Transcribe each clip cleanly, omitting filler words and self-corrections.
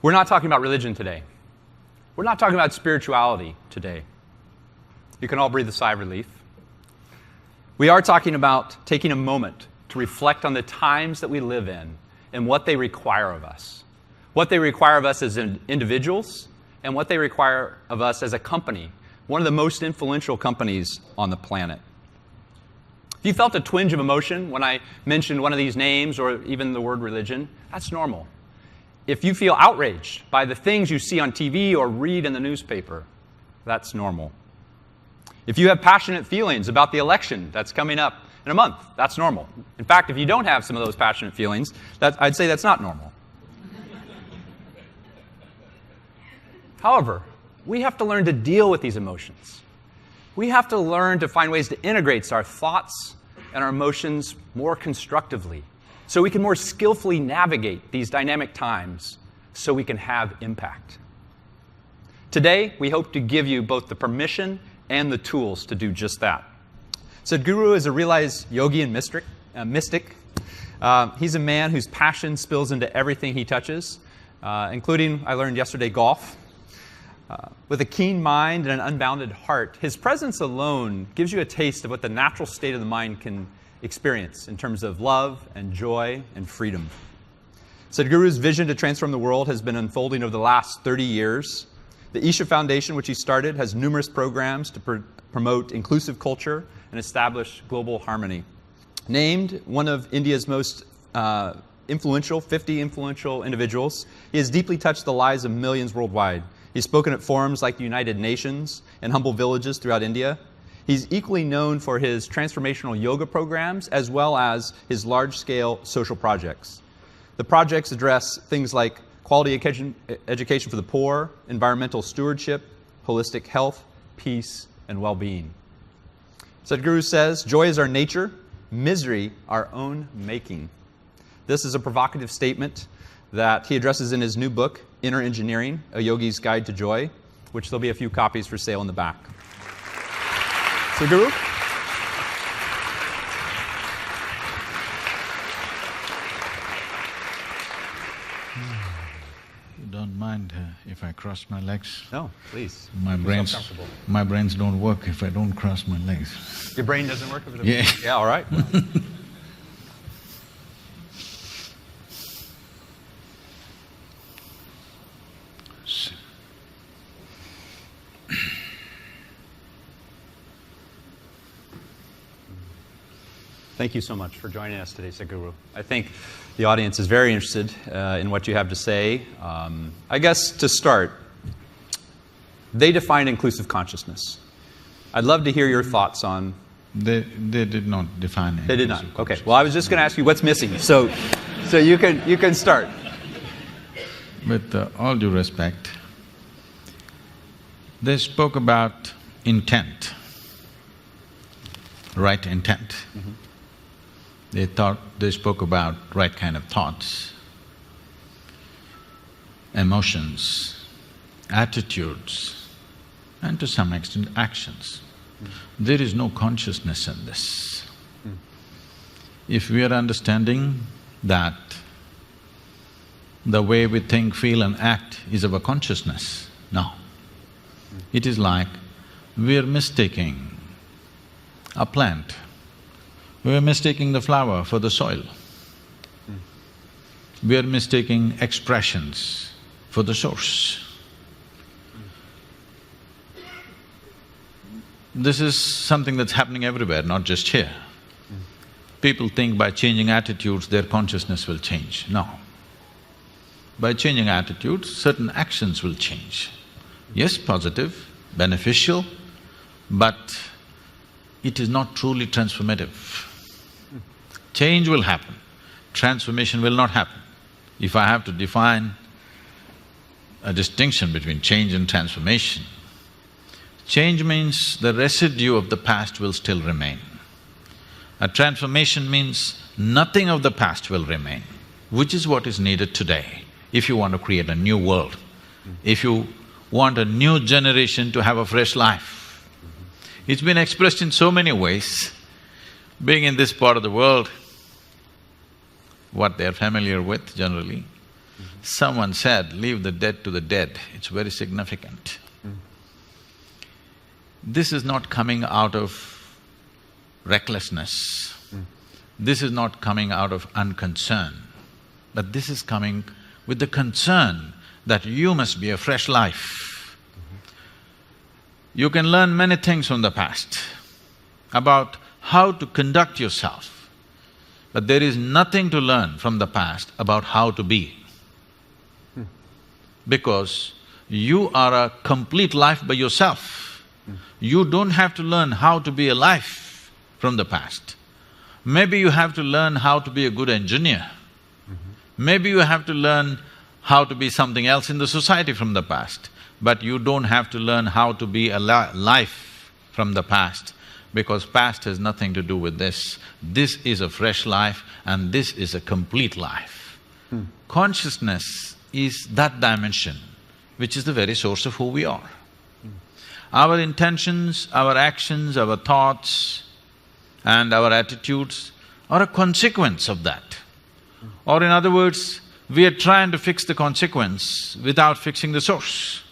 We're not talking about religion today. We're not talking about spirituality today. You can all breathe a sigh of relief. We are talking about taking a moment to reflect on the times that we live in and what they require of us. What they require of us as individuals and what they require of us as a company, one of the most influential companies on the planet. If you felt a twinge of emotion when I mentioned one of these names or even the word religion, that's normal. If you feel outraged by the things you see on TV or read in the newspaper, that's normal. If you have passionate feelings about the election that's coming up in a month, that's normal. In fact, if you don't have some of those passionate feelings, I'd say that's not normal. However, we have to learn to deal with these emotions. We have to learn to find ways to integrate our thoughts and our emotions more constructively so we can more skillfully navigate these dynamic times so we can have impact. Today, we hope to give you both the permission and the tools to do just that. Sadhguru is a realized yogi and mystic. He's a man whose passion spills into everything he touches, including, I learned yesterday, golf. With a keen mind and an unbounded heart, his presence alone gives you a taste of what the natural state of the mind can experience in terms of love and joy and freedom. Sadhguru's vision to transform the world has been unfolding over the last 30 years. The Isha Foundation, which he started, has numerous programs to promote inclusive culture and establish global harmony. Named one of India's most 50 influential individuals, he has deeply touched the lives of millions worldwide. He's spoken at forums like the United Nations and humble villages throughout India. He's equally known for his transformational yoga programs as well as his large-scale social projects. The projects address things like quality education for the poor, environmental stewardship, holistic health, peace, and well-being. Sadhguru says, "Joy is our nature, misery our own making." This is a provocative statement that he addresses in his new book, Inner Engineering, A Yogi's Guide to Joy, which there'll be a few copies for sale in the back. Sadhguru? You don't mind if I cross my legs? No, please. My brains don't work if I don't cross my legs. Your brain doesn't work if it doesn't Yeah. work? Yeah, all right. Well. Thank you so much for joining us today, Sadhguru. I think the audience is very interested in what you have to say. I guess to start, they define inclusive consciousness. I'd love to hear your thoughts on... They did not define it. They did not. Okay. Well, I was just going to ask you what's missing. So you can start. With all due respect, they spoke about intent, right intent. Mm-hmm. They spoke about right kind of thoughts, emotions, attitudes, and to some extent actions. There is no consciousness in this. If we are understanding that the way we think, feel and act is our consciousness, no. It is like we are mistaking a plant, we are mistaking the flower for the soil. We are mistaking expressions for the source. This is something that's happening everywhere, not just here. People think by changing attitudes, their consciousness will change. No. By changing attitudes, certain actions will change. Yes, positive, beneficial, but it is not truly transformative. Change will happen, transformation will not happen. If I have to define a distinction between change and transformation, change means the residue of the past will still remain. A transformation means nothing of the past will remain, which is what is needed today if you want to create a new world, if you want a new generation to have a fresh life. It's been expressed in so many ways. Being in this part of the world, what they're familiar with generally, Someone said, leave the dead to the dead. It's very significant. This is not coming out of recklessness. This is not coming out of unconcern, but this is coming with the concern that you must be a fresh life. You can learn many things from the past about how to conduct yourself, but there is nothing to learn from the past about how to be. Because you are a complete life by yourself. You don't have to learn how to be a life from the past. Maybe you have to learn how to be a good engineer. Maybe you have to learn how to be something else in the society from the past, but you don't have to learn how to be a life from the past, because past has nothing to do with this. This is a fresh life and this is a complete life. Consciousness is that dimension which is the very source of who we are. Our intentions, our actions, our thoughts and our attitudes are a consequence of that. Or in other words, we are trying to fix the consequence without fixing the source.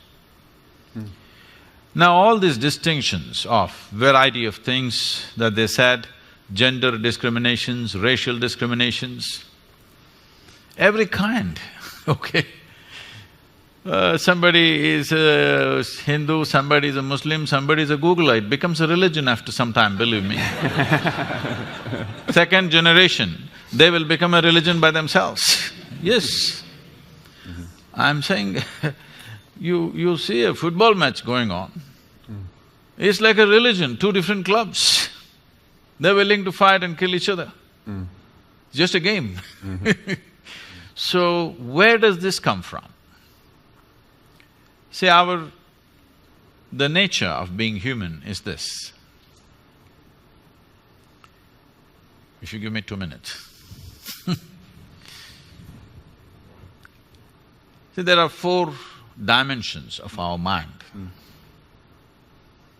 Now all these distinctions of variety of things that they said, gender discriminations, racial discriminations, every kind, okay? Somebody is a Hindu, somebody is a Muslim, somebody is a Googler. It becomes a religion after some time, believe me. Second generation, they will become a religion by themselves. Yes. I'm saying, you see a football match going on, it's like a religion, two different clubs. They're willing to fight and kill each other. Just a game. So, where does this come from? See, the nature of being human is this. If you give me 2 minutes. See, there are 4 dimensions of our mind.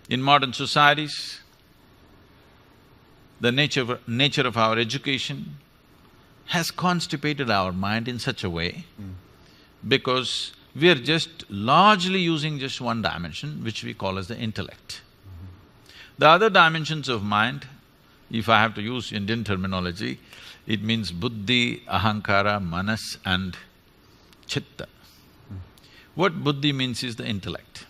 In modern societies, the nature of our education has constipated our mind in such a way because we are just largely using just one dimension, which we call as the intellect. The other dimensions of mind, if I have to use Indian terminology, it means buddhi, ahankara, manas and chitta. What buddhi means is the intellect.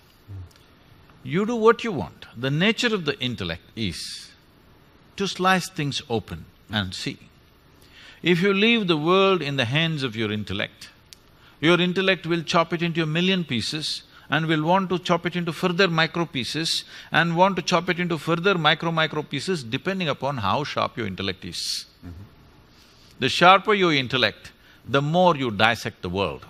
You do what you want. The nature of the intellect is to slice things open and see. If you leave the world in the hands of your intellect will chop it into a million pieces and will want to chop it into further micro pieces and want to chop it into further micro pieces depending upon how sharp your intellect is. The sharper your intellect, the more you dissect the world.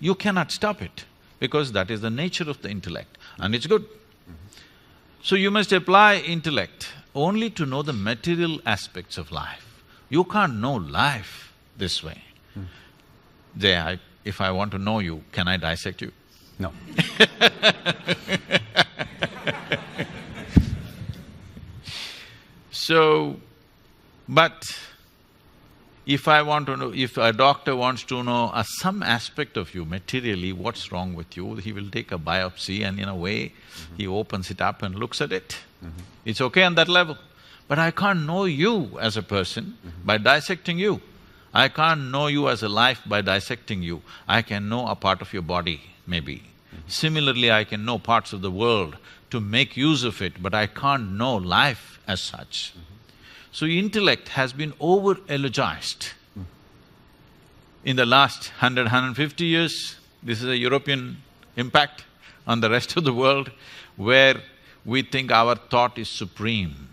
You cannot stop it because that is the nature of the intellect and it's good. So you must apply intellect only to know the material aspects of life. You can't know life this way. Jay, if I want to know you, can I dissect you? No. So, but if I want to know, if a doctor wants to know some aspect of you materially, what's wrong with you, he will take a biopsy and in a way, he opens it up and looks at it. It's okay on that level. But I can't know you as a person by dissecting you. I can't know you as a life by dissecting you. I can know a part of your body, maybe. Similarly, I can know parts of the world to make use of it, but I can't know life as such. So intellect has been over-eulogized. In the last 150 years, this is a European impact on the rest of the world, where we think our thought is supreme.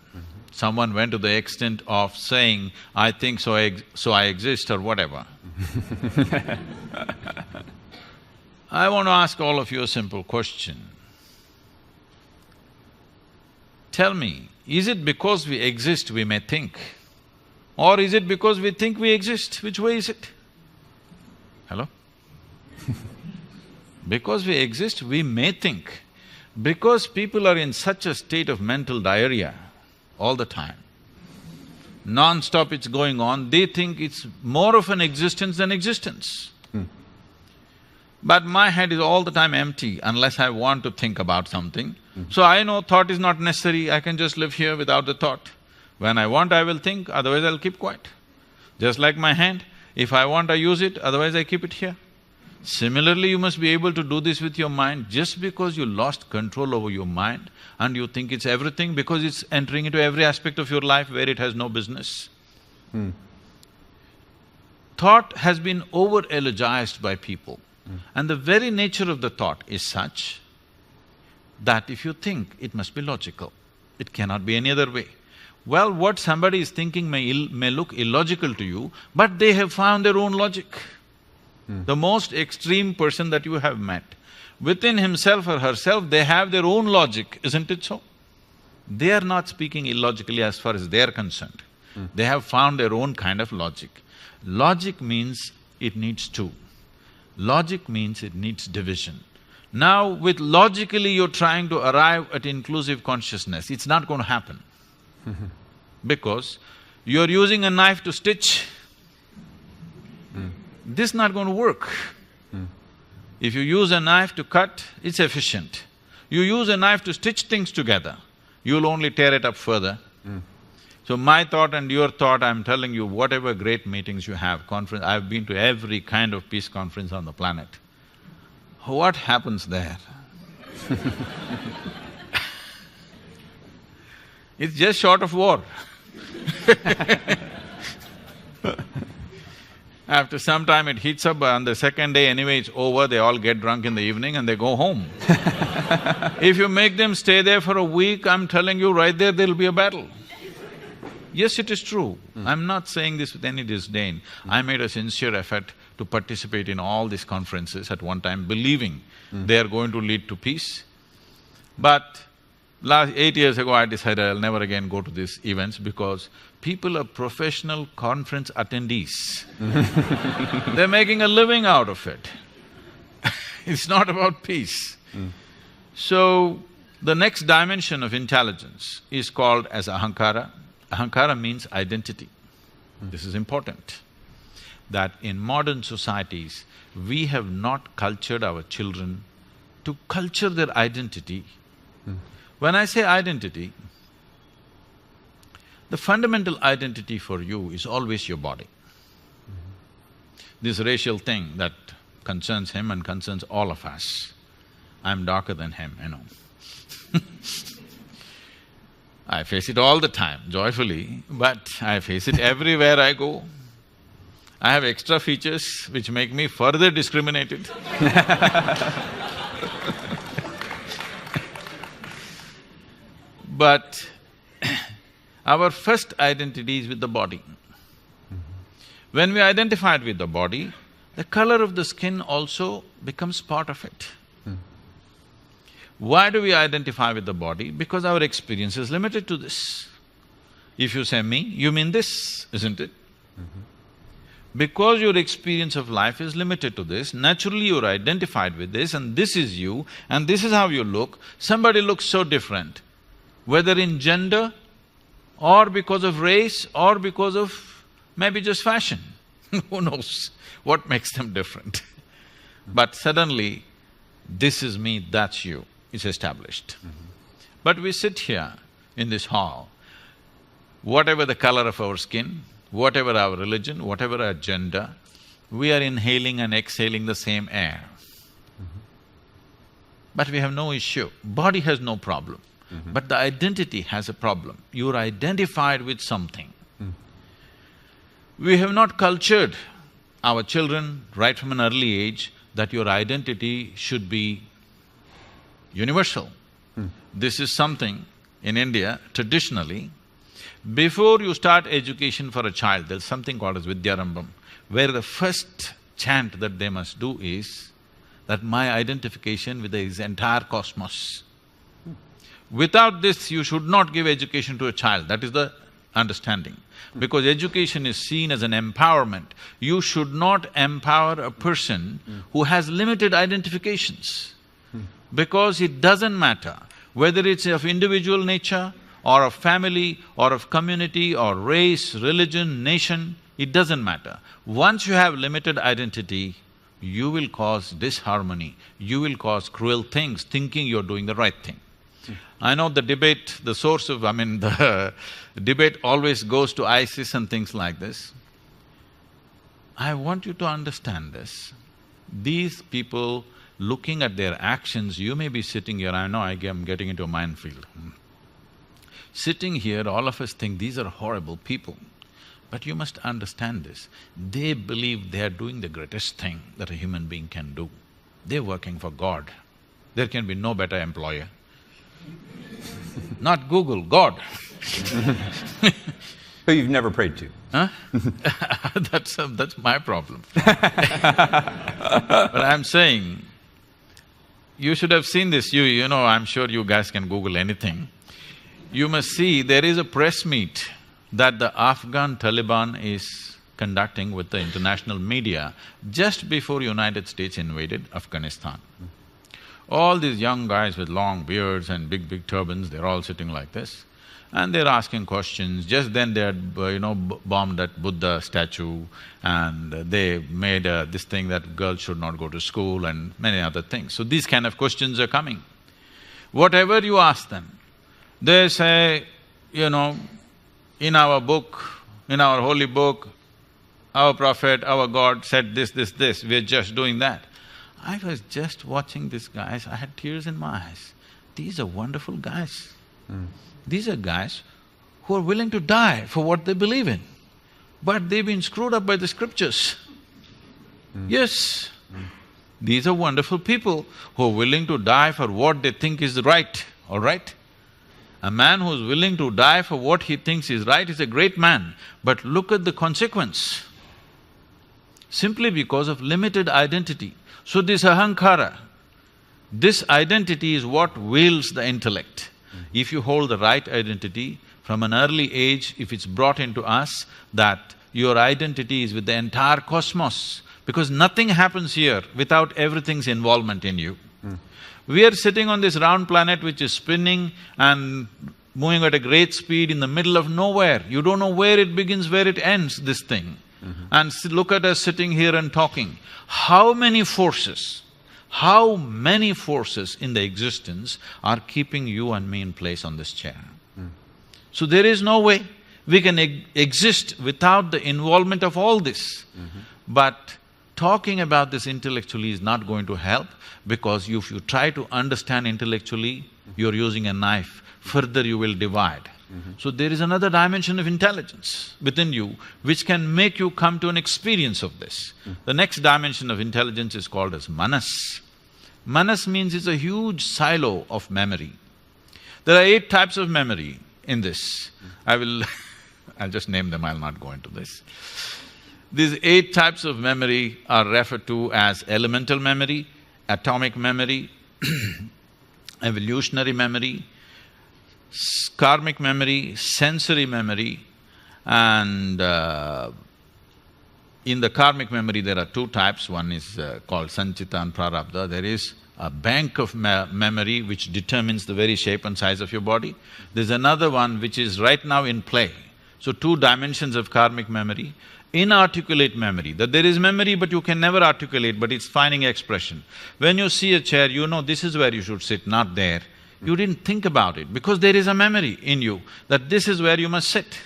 Someone went to the extent of saying, I think so I exist or whatever. I want to ask all of you a simple question. Tell me, is it because we exist we may think? Or is it because we think we exist? Which way is it? Hello? Because we exist, we may think. Because people are in such a state of mental diarrhea all the time, non-stop it's going on, they think it's more of an existence than existence. But my head is all the time empty unless I want to think about something. So I know thought is not necessary, I can just live here without the thought. When I want, I will think, otherwise I'll keep quiet. Just like my hand, if I want, I use it, otherwise I keep it here. Similarly, you must be able to do this with your mind. Just because you lost control over your mind and you think it's everything because it's entering into every aspect of your life where it has no business. Thought has been over-eulogized by people. And the very nature of the thought is such that if you think, it must be logical. It cannot be any other way. Well, what somebody is thinking may look illogical to you, but they have found their own logic. The most extreme person that you have met, within himself or herself, they have their own logic, isn't it so? They are not speaking illogically as far as they are concerned. They have found their own kind of logic. Logic means it needs two. Logic means it needs division. Now, with logically you're trying to arrive at inclusive consciousness, it's not going to happen. Because you're using a knife to stitch, this is not going to work. If you use a knife to cut, it's efficient. You use a knife to stitch things together, you'll only tear it up further. So my thought and your thought, I'm telling you, whatever great meetings you have, conference, I've been to every kind of peace conference on the planet. What happens there? It's just short of war. After some time it heats up, on the second day anyway it's over, they all get drunk in the evening and they go home. If you make them stay there for a week, I'm telling you, right there'll be a battle. Yes, it is true. I'm not saying this with any disdain. I made a sincere effort to participate in all these conferences at one time, believing they are going to lead to peace. But 8 years ago, I decided I'll never again go to these events because people are professional conference attendees. They're making a living out of it. It's not about peace. So, the next dimension of intelligence is called as ahankara. Ahankara means identity. This is important, that in modern societies, we have not cultured our children to culture their identity. When I say identity, the fundamental identity for you is always your body. This racial thing that concerns him and concerns all of us. I'm darker than him, you know. I face it all the time, joyfully, but I face it everywhere I go. I have extra features which make me further discriminated. But our first identity is with the body. When we identified with the body, the color of the skin also becomes part of it. Why do we identify with the body? Because our experience is limited to this. If you say me, you mean this, isn't it? Because your experience of life is limited to this, naturally you're identified with this and this is you and this is how you look. Somebody looks so different, whether in gender or because of race or because of maybe just fashion. Who knows what makes them different? But suddenly, this is me, that's you, it's established. But we sit here in this hall, whatever the color of our skin, whatever our religion, whatever our gender, we are inhaling and exhaling the same air. But we have no issue. Body has no problem. But the identity has a problem. You're identified with something. We have not cultured our children right from an early age that your identity should be universal. This is something in India, traditionally, before you start education for a child, there's something called as Vidyarambham, where the first chant that they must do is that my identification with this entire cosmos. Without this, you should not give education to a child, that is the understanding. Because education is seen as an empowerment. You should not empower a person who has limited identifications. Because it doesn't matter whether it's of individual nature or of family or of community or race, religion, nation, it doesn't matter. Once you have limited identity, you will cause disharmony, you will cause cruel things thinking you're doing the right thing. I know the debate, the source of… the debate always goes to ISIS and things like this. I want you to understand this. These people, looking at their actions, you may be sitting here, I know I'm getting into a minefield. Sitting here, all of us think these are horrible people. But you must understand this, they believe they are doing the greatest thing that a human being can do. They're working for God. There can be no better employer. Not Google, God. Who you've never prayed to. Huh? That's my problem. But I'm saying, you should have seen this, you know, I'm sure you guys can Google anything. You must see, there is a press meet that the Afghan Taliban is conducting with the international media just before United States invaded Afghanistan. All these young guys with long beards and big turbans, they're all sitting like this. And they're asking questions. Just then they had, bombed that Buddha statue, and they made this thing that girls should not go to school and many other things. So these kind of questions are coming. Whatever you ask them, they say, in our book, in our holy book, our prophet, our God said this, we're just doing that. I was just watching these guys, I had tears in my eyes. These are wonderful guys. These are guys who are willing to die for what they believe in, but they've been screwed up by the scriptures. Yes, these are wonderful people who are willing to die for what they think is right, all right? A man who's willing to die for what he thinks is right is a great man, but look at the consequence. Simply because of limited identity. So this ahankara, this identity is what wields the intellect. If you hold the right identity, from an early age, if it's brought into us that your identity is with the entire cosmos, because nothing happens here without everything's involvement in you. We are sitting on this round planet which is spinning and moving at a great speed in the middle of nowhere. You don't know where it begins, where it ends, this thing. And look at us sitting here and talking. How many forces in the existence are keeping you and me in place on this chair? So there is no way we can exist without the involvement of all this. But talking about this intellectually is not going to help, because if you try to understand intellectually, you're using a knife, further you will divide. So there is another dimension of intelligence within you which can make you come to an experience of this. The next dimension of intelligence is called as manas. Manas means it's a huge silo of memory. There are 8 types of memory in this. I'll just name them, I'll not go into this. These 8 types of memory are referred to as elemental memory, atomic memory, evolutionary memory, karmic memory, sensory memory, and in the karmic memory there are 2 types. One is called sanchita and prarabdha. There is a bank of memory which determines the very shape and size of your body. There's another one which is right now in play. So 2 dimensions of karmic memory. Inarticulate memory, that there is memory but you can never articulate, but it's finding expression. When you see a chair, you know this is where you should sit, not there. You didn't think about it because there is a memory in you that this is where you must sit.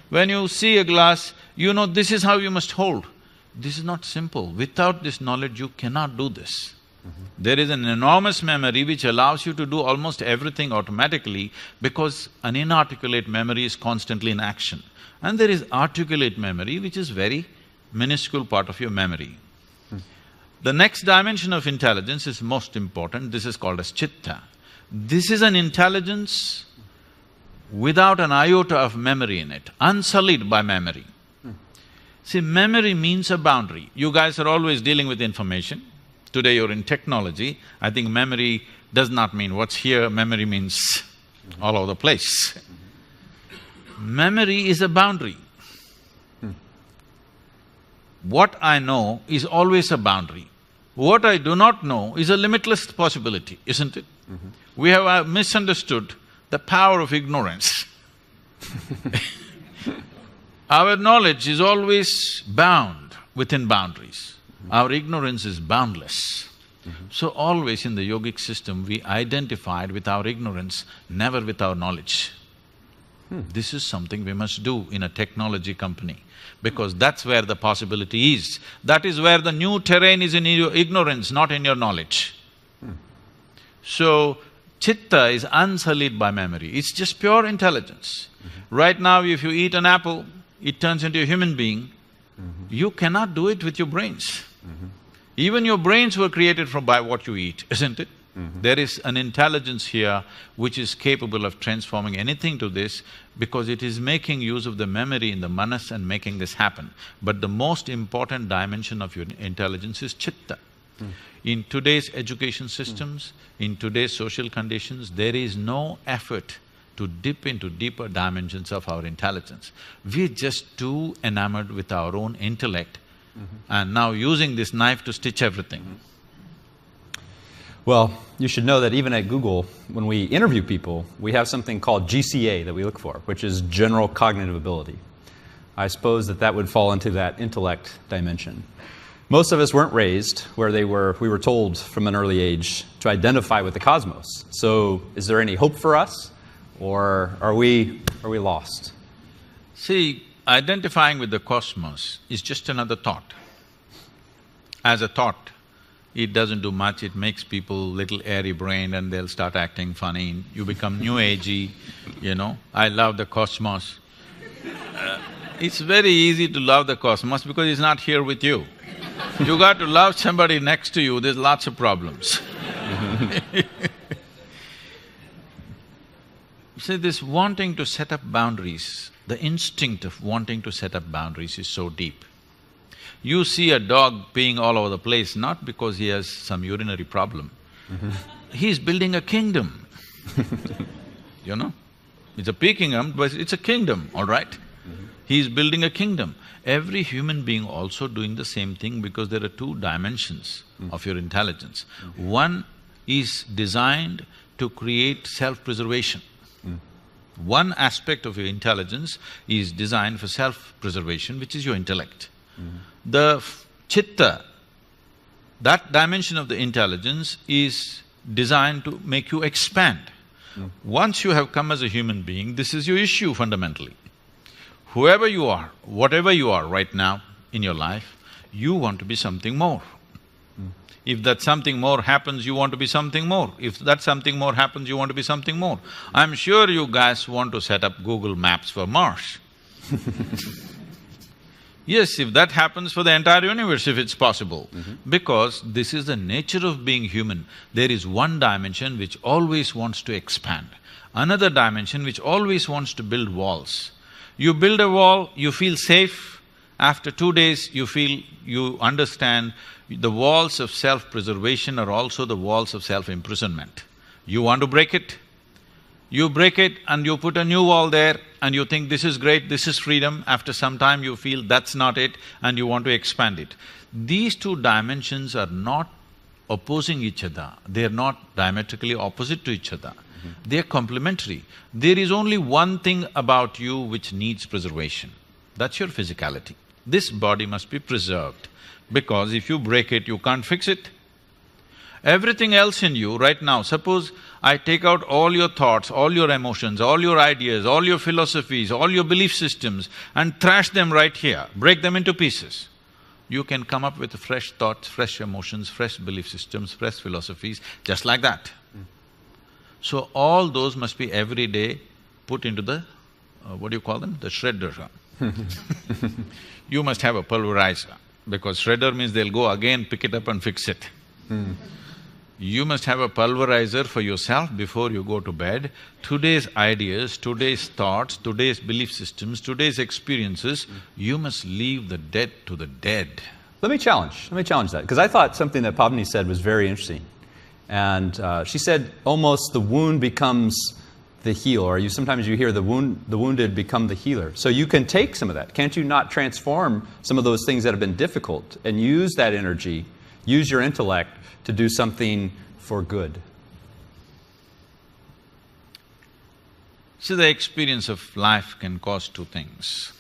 When you see a glass, you know this is how you must hold. This is not simple. Without this knowledge, you cannot do this. There is an enormous memory which allows you to do almost everything automatically, because an inarticulate memory is constantly in action. And there is articulate memory which is very minuscule part of your memory. The next dimension of intelligence is most important, this is called as chitta. This is an intelligence without an iota of memory in it, unsullied by memory. See, memory means a boundary. You guys are always dealing with information. Today you're in technology. I think memory does not mean what's here, memory means all over the place. Memory is a boundary. What I know is always a boundary. What I do not know is a limitless possibility, isn't it? We have misunderstood the power of ignorance. Our knowledge is always bound within boundaries. Our ignorance is boundless. So always in the yogic system, we identified with our ignorance, never with our knowledge. This is something we must do in a technology company, because that's where the possibility is. That is where the new terrain is, in your ignorance, not in your knowledge. So, chitta is unsullied by memory, it's just pure intelligence. Right now, if you eat an apple, it turns into a human being. You cannot do it with your brains. Even your brains were created by what you eat, isn't it? There is an intelligence here which is capable of transforming anything to this, because it is making use of the memory in the manas and making this happen. But the most important dimension of your intelligence is chitta. In today's education systems, in today's social conditions, there is no effort to dip into deeper dimensions of our intelligence. We're just too enamored with our own intellect and now using this knife to stitch everything. Well, you should know that even at Google, when we interview people, we have something called GCA that we look for, which is general cognitive ability. I suppose that would fall into that intellect dimension. Most of us weren't raised where we were told from an early age to identify with the cosmos. So is there any hope for us, or are we lost? See, identifying with the cosmos is just another thought. As a thought, it doesn't do much, it makes people little airy-brained and they'll start acting funny. You become new agey, you know, I love the cosmos. It's very easy to love the cosmos because it's not here with you. You got to love somebody next to you, there's lots of problems. See, this wanting to set up boundaries, the instinct of wanting to set up boundaries is so deep. You see a dog peeing all over the place, not because he has some urinary problem. He's building a kingdom, you know? It's a pea kingdom, but it's a kingdom, all right? He's building a kingdom. Every human being also doing the same thing, because there are two dimensions of your intelligence. One is designed to create self-preservation. One aspect of your intelligence is designed for self-preservation, which is your intellect. The chitta, that dimension of the intelligence is designed to make you expand. Once you have come as a human being, this is your issue fundamentally. Whoever you are, whatever you are right now in your life, you want to be something more. If that something more happens, you want to be something more. If that something more happens, you want to be something more. I'm sure you guys want to set up Google Maps for Mars. Yes, if that happens for the entire universe, if it's possible. Because this is the nature of being human. There is one dimension which always wants to expand, another dimension which always wants to build walls. You build a wall, you feel safe. After 2 days, you understand the walls of self-preservation are also the walls of self-imprisonment. You want to break it? You break it and you put a new wall there and you think this is great, this is freedom. After some time you feel that's not it and you want to expand it. These two dimensions are not opposing each other, they're not diametrically opposite to each other. They're complementary. There is only one thing about you which needs preservation, that's your physicality. This body must be preserved, because if you break it, you can't fix it. Everything else in you right now, suppose I take out all your thoughts, all your emotions, all your ideas, all your philosophies, all your belief systems and thrash them right here, break them into pieces. You can come up with fresh thoughts, fresh emotions, fresh belief systems, fresh philosophies, just like that. So all those must be every day put into the… what do you call them? The shredder. You must have a pulverizer, because shredder means they'll go again, pick it up and fix it. You must have a pulverizer for yourself before you go to bed. Today's ideas, today's thoughts, today's belief systems, today's experiences, you must leave the dead to the dead. Let me challenge that, because I thought something that Pavni said was very interesting. And she said almost the wound becomes the healer, or sometimes you hear the wounded become the healer. So you can take some of that. Can't you not transform some of those things that have been difficult and use that energy, use your intellect to do something for good? See, the experience of life can cause two things.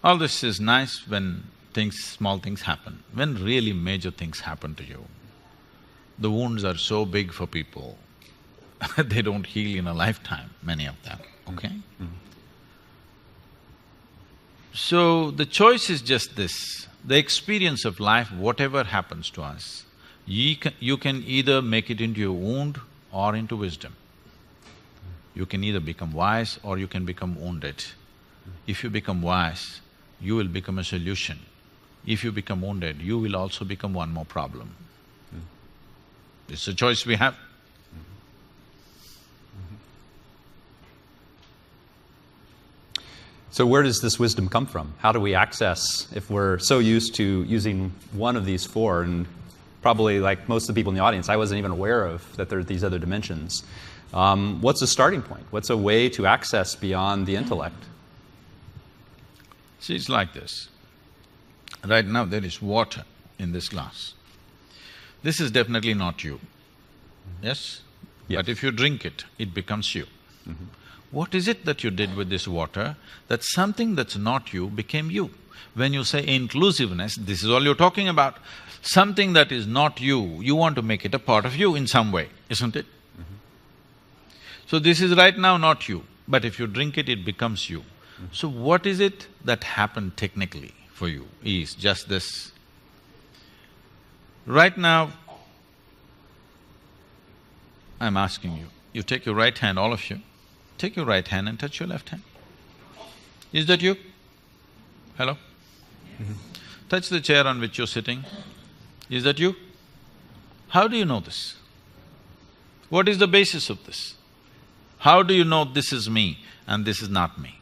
All this is nice when small things happen. When really major things happen to you, the wounds are so big for people, they don't heal in a lifetime, many of them, okay? So, the choice is just this, the experience of life, whatever happens to us, you can either make it into a wound or into wisdom. You can either become wise or you can become wounded. If you become wise, you will become a solution. If you become wounded, you will also become one more problem. It's a choice we have. So where does this wisdom come from? How do we access, if we're so used to using one of these four, and probably like most of the people in the audience, I wasn't even aware of that there are these other dimensions. What's a starting point? What's a way to access beyond the intellect? See, it's like this. Right now there is water in this glass. This is definitely not you, yes? But if you drink it, it becomes you. What is it that you did with this water that something that's not you became you? When you say inclusiveness, this is all you're talking about. Something that is not you, you want to make it a part of you in some way, isn't it? So this is right now not you, but if you drink it, it becomes you. So what is it that happened technically for you is just this. Right now, I'm asking you, you take your right hand, all of you, take your right hand and touch your left hand. Is that you? Hello? Touch the chair on which you're sitting. Is that you? How do you know this? What is the basis of this? How do you know this is me and this is not me?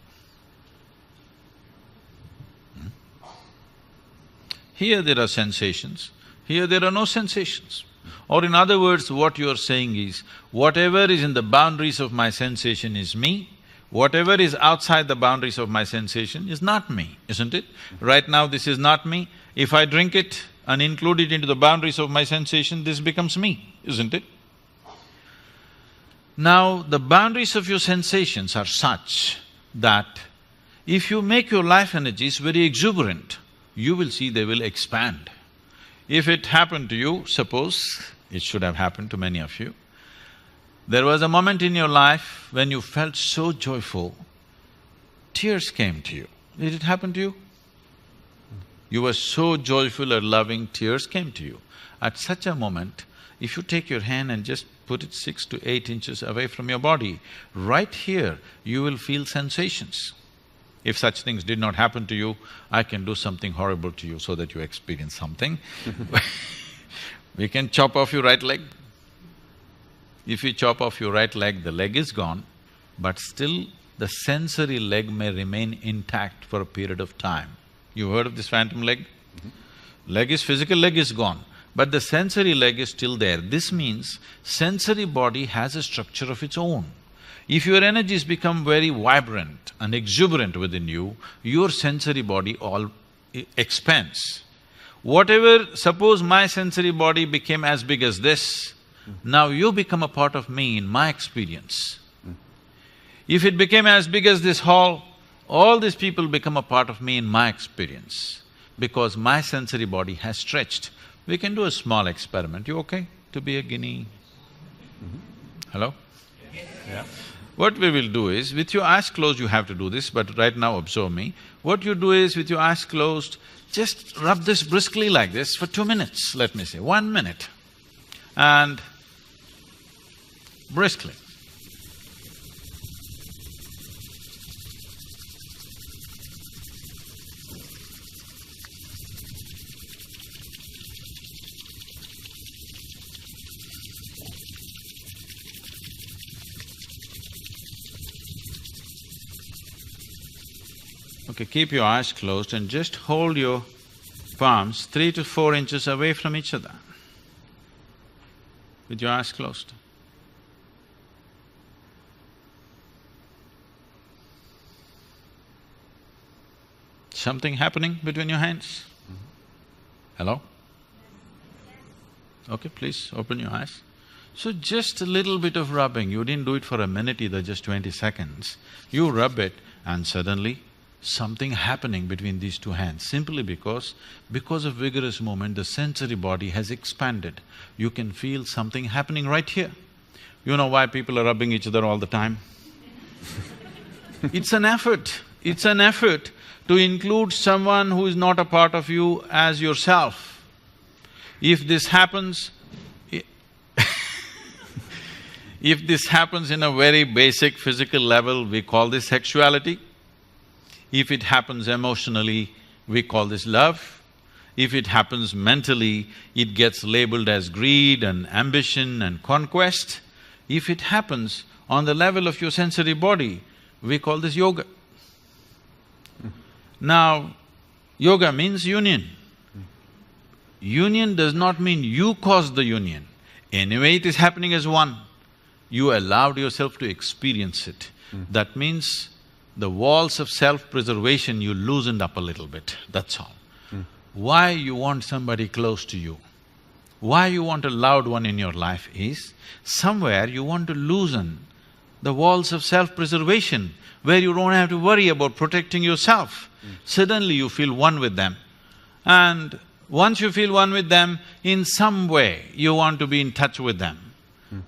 Here there are sensations, here there are no sensations. Or in other words, what you are saying is, whatever is in the boundaries of my sensation is me, whatever is outside the boundaries of my sensation is not me, isn't it? Right now this is not me, if I drink it and include it into the boundaries of my sensation, this becomes me, isn't it? Now, the boundaries of your sensations are such that if you make your life energies very exuberant, you will see they will expand. If it happened to you, suppose, it should have happened to many of you, there was a moment in your life when you felt so joyful, tears came to you. Did it happen to you? You were so joyful or loving, tears came to you. At such a moment, if you take your hand and just put it 6 to 8 inches away from your body, right here, you will feel sensations. If such things did not happen to you, I can do something horrible to you so that you experience something. We can chop off your right leg. If we chop off your right leg, the leg is gone, but still the sensory leg may remain intact for a period of time. You heard of this phantom leg? Leg is physical, leg is gone, but the sensory leg is still there. This means sensory body has a structure of its own. If your energies become very vibrant and exuberant within you, your sensory body all expands. Whatever… suppose my sensory body became as big as this, now you become a part of me in my experience. If it became as big as this hall, all these people become a part of me in my experience, because my sensory body has stretched. We can do a small experiment. You okay to be a guinea? Hello? Yeah. What we will do is, with your eyes closed you have to do this, but right now observe me. What you do is, with your eyes closed, just rub this briskly like this for 2 minutes, let me say, 1 minute. And briskly. Okay, keep your eyes closed and just hold your palms 3 to 4 inches away from each other with your eyes closed. Something happening between your hands? Hello? Okay, please open your eyes. So just a little bit of rubbing, you didn't do it for a minute either, just 20 seconds. You rub it and suddenly something happening between these two hands, simply because of vigorous movement, the sensory body has expanded. You can feel something happening right here. You know why people are rubbing each other all the time? It's an effort to include someone who is not a part of you as yourself. If this happens, if this happens in a very basic physical level, we call this sexuality. If it happens emotionally, we call this love. If it happens mentally, it gets labeled as greed and ambition and conquest. If it happens on the level of your sensory body, we call this yoga. Now, yoga means union. Union does not mean you caused the union. Anyway, it is happening as one. You allowed yourself to experience it. That means the walls of self-preservation you loosened up a little bit, that's all. Why you want somebody close to you, why you want a loved one in your life is, somewhere you want to loosen the walls of self-preservation where you don't have to worry about protecting yourself. Suddenly you feel one with them. And once you feel one with them, in some way you want to be in touch with them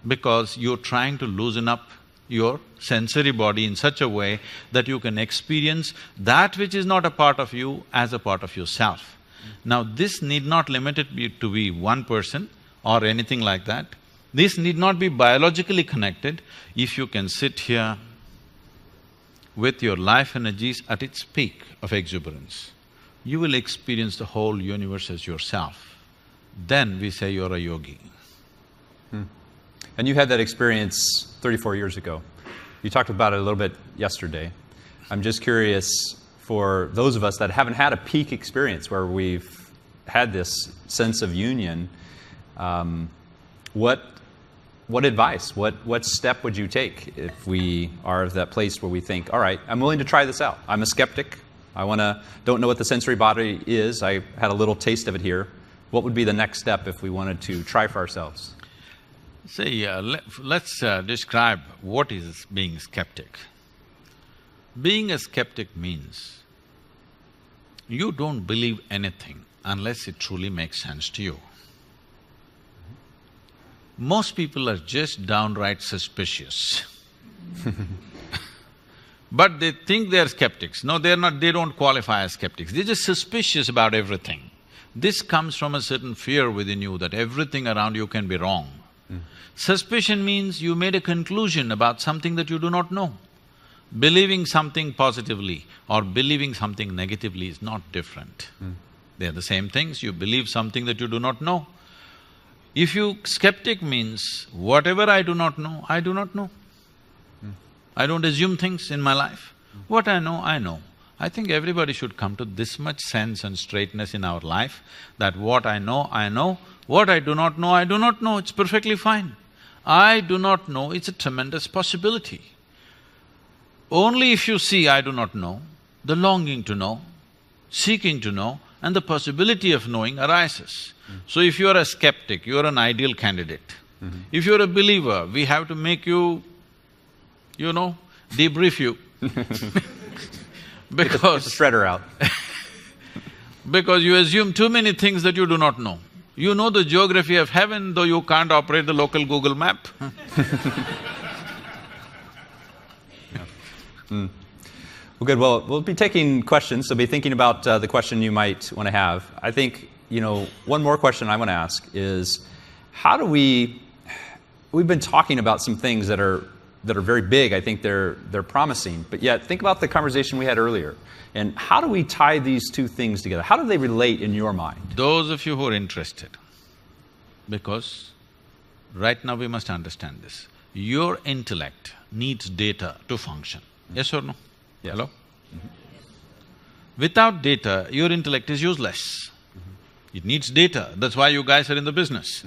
because you're trying to loosen up your sensory body in such a way that you can experience that which is not a part of you as a part of yourself. Now, this need not limit it to be one person or anything like that. This need not be biologically connected. If you can sit here with your life energies at its peak of exuberance, you will experience the whole universe as yourself. Then we say you're a yogi. And you had that experience 34 years ago. You talked about it a little bit yesterday. I'm just curious, for those of us that haven't had a peak experience where we've had this sense of union, what advice, what step would you take if we are at that place where we think, all right, I'm willing to try this out. I'm a skeptic. Don't know what the sensory body is. I had a little taste of it here. What would be the next step if we wanted to try for ourselves? See, let's describe what is being skeptic. Being a skeptic means you don't believe anything unless it truly makes sense to you. Most people are just downright suspicious. But they think they're skeptics. No, they're not, they don't qualify as skeptics. They're just suspicious about everything. This comes from a certain fear within you that everything around you can be wrong. Suspicion means you made a conclusion about something that you do not know. Believing something positively or believing something negatively is not different. They're the same things. You believe something that you do not know. If you… skeptic means, whatever I do not know, I do not know. I don't assume things in my life. What I know, I know. I think everybody should come to this much sense and straightness in our life that what I know, I know. What I do not know, I do not know. It's perfectly fine. I do not know, it's a tremendous possibility. Only if you see I do not know, the longing to know, seeking to know, and the possibility of knowing arises. So if you're a skeptic, you're an ideal candidate. If you're a believer, we have to make you, debrief you. Because… Get the shredder out. Because you assume too many things that you do not know. You know the geography of heaven, though you can't operate the local Google map. Well, good. Well, we'll be taking questions, so be thinking about the question you might want to have. I think, one more question I want to ask is, how do we've been talking about some things that are very big. I think they're promising, but yet think about the conversation we had earlier. And how do we tie these two things together? How do they relate in your mind? Those of you who are interested, because right now we must understand this. Your intellect needs data to function. Yes or no? Yes. Hello? Without data, your intellect is useless. It needs data, that's why you guys are in the business.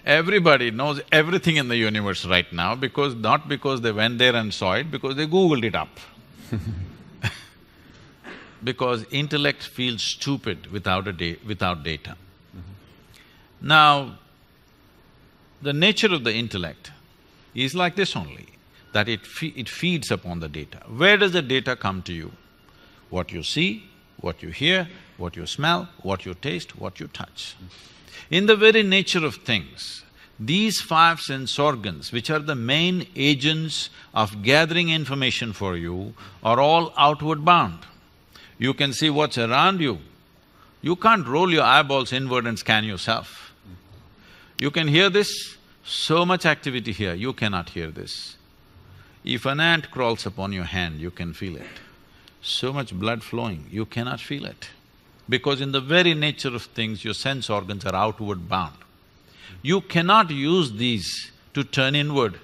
Everybody knows everything in the universe right now not because they went there and saw it, because they Googled it up. Because intellect feels stupid without data. Now, the nature of the intellect is like this only, that it feeds upon the data. Where does the data come to you? What you see, what you hear, what you smell, what you taste, what you touch. In the very nature of things, these five sense organs, which are the main agents of gathering information for you, are all outward bound. You can see what's around you. You can't roll your eyeballs inward and scan yourself. You can hear this, so much activity here, you cannot hear this. If an ant crawls upon your hand, you can feel it. So much blood flowing, you cannot feel it. Because in the very nature of things, your sense organs are outward bound. You cannot use these to turn inward.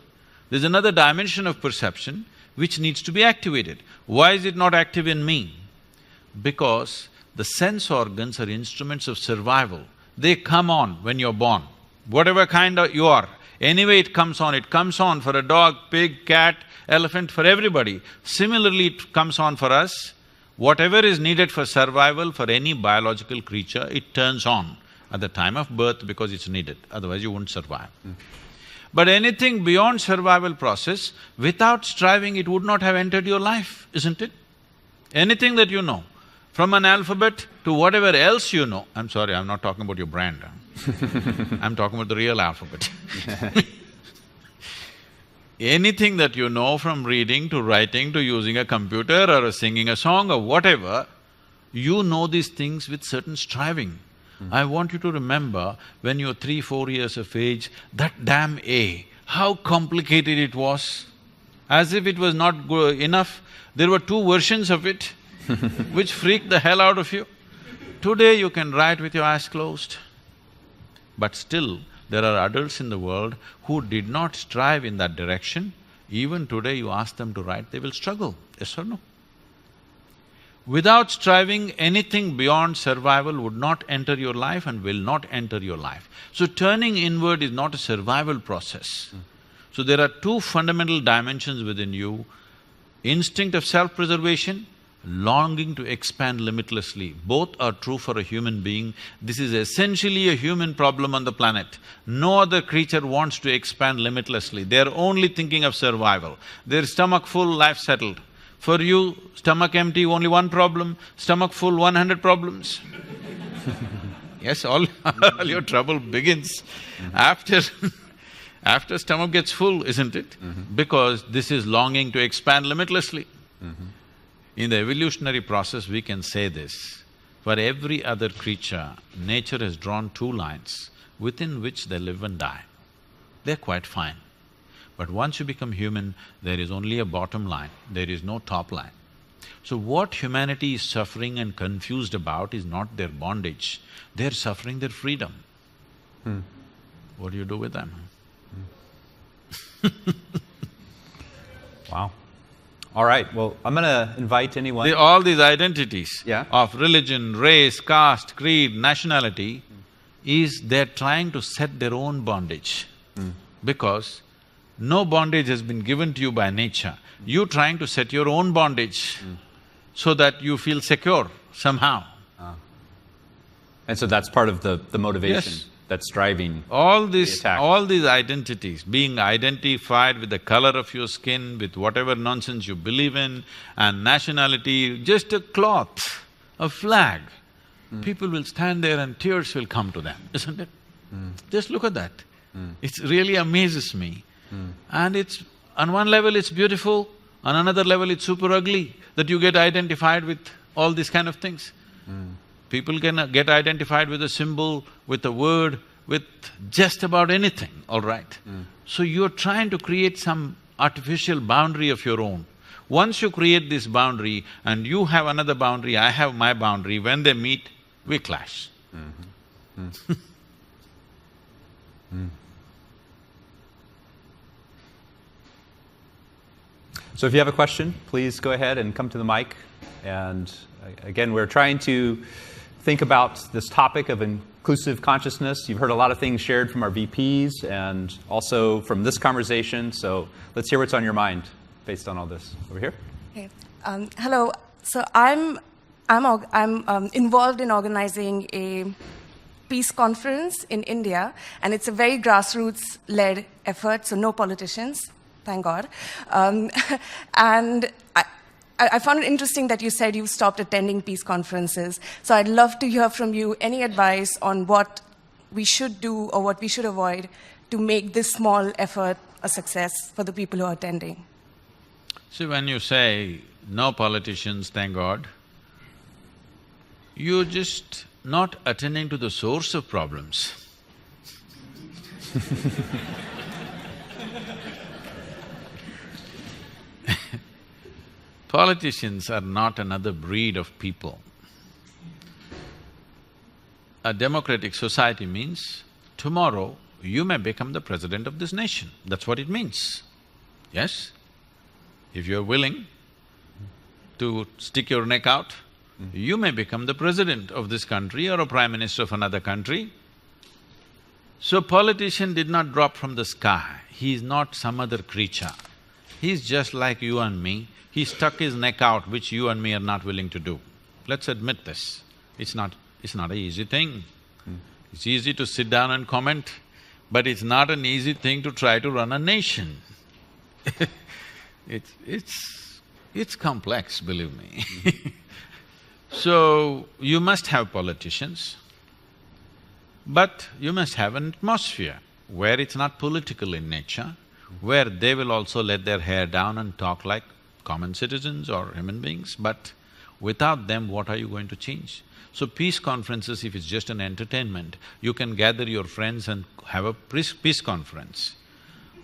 There's another dimension of perception which needs to be activated. Why is it not active in me? Because the sense organs are instruments of survival. They come on when you're born, whatever kind you are. Anyway it comes on for a dog, pig, cat, elephant, for everybody. Similarly, it comes on for us. Whatever is needed for survival for any biological creature, it turns on at the time of birth because it's needed, otherwise you wouldn't survive. But anything beyond survival process, without striving, it would not have entered your life, isn't it? Anything that you know, from an alphabet to whatever else you know, I'm sorry, I'm not talking about your brand, I'm talking about the real alphabet. Anything that you know, from reading to writing to using a computer or singing a song or whatever, you know these things with certain striving. I want you to remember when you're 3, 4 years of age, that damn A, how complicated it was. As if it was not enough, there were 2 versions of it which freaked the hell out of you. Today you can write with your eyes closed. But still, there are adults in the world who did not strive in that direction. Even today you ask them to write, they will struggle, yes or no? Without striving, anything beyond survival would not enter your life and will not enter your life. So turning inward is not a survival process. So there are 2 fundamental dimensions within you: instinct of self-preservation, longing to expand limitlessly. Both are true for a human being. This is essentially a human problem on the planet. No other creature wants to expand limitlessly. They're only thinking of survival. Their stomach full, life settled. For you, stomach empty, only 1 problem, stomach full, 100 problems. Yes, all your trouble begins after after stomach gets full, isn't it? Because this is longing to expand limitlessly. In the evolutionary process, we can say this: for every other creature, nature has drawn 2 lines within which they live and die. They're quite fine. But once you become human, there is only a bottom line, there is no top line. So what humanity is suffering and confused about is not their bondage, they're suffering their freedom. What do you do with them? Wow. All right, well, I'm gonna invite anyone… All these identities Yeah. of religion, race, caste, creed, nationality is they're trying to set their own bondage. Because no bondage has been given to you by nature. You're trying to set your own bondage so that you feel secure somehow. And so that's part of the motivation, Yes. that's driving… All attack. these identities, being identified with the color of your skin, with whatever nonsense you believe in, and nationality, just a cloth, a flag, people will stand there and tears will come to them, isn't it? Just look at that. It really amazes me. And on one level it's beautiful, on another level it's super ugly that you get identified with all these kind of things. People can get identified with a symbol, with a word, with just about anything, all right? So you're trying to create some artificial boundary of your own. Once you create this boundary and you have another boundary, I have my boundary, when they meet, we clash. So if you have a question, please go ahead and come to the mic. And again, we're trying to think about this topic of inclusive consciousness. You've heard a lot of things shared from our VPs and also from this conversation, so let's hear what's on your mind based on all this. Over here. Okay. Hello. So I'm involved in organizing a peace conference in India, and it's a very grassroots-led effort, so no politicians. thank God. And I found it interesting that you said you stopped attending peace conferences. So I'd love to hear from you any advice on what we should do or what we should avoid to make this small effort a success for the people who are attending. See, when you say, no politicians, thank God, you're just not attending to the source of problems. Politicians are not another breed of people. A democratic society means tomorrow you may become the president of this nation. That's what it means. Yes? If you're willing to stick your neck out, you may become the president of this country or a prime minister of another country. So politician did not drop from the sky, he is not some other creature. He's just like you and me, he stuck his neck out, which you and me are not willing to do. Let's admit this, it's not an easy thing. It's easy to sit down and comment, but it's not an easy thing to try to run a nation. It's complex, believe me. So, you must have politicians, but you must have an atmosphere where it's not political in nature, where they will also let their hair down and talk like common citizens or human beings, but without them, what are you going to change? So peace conferences, if it's just an entertainment, you can gather your friends and have a peace conference.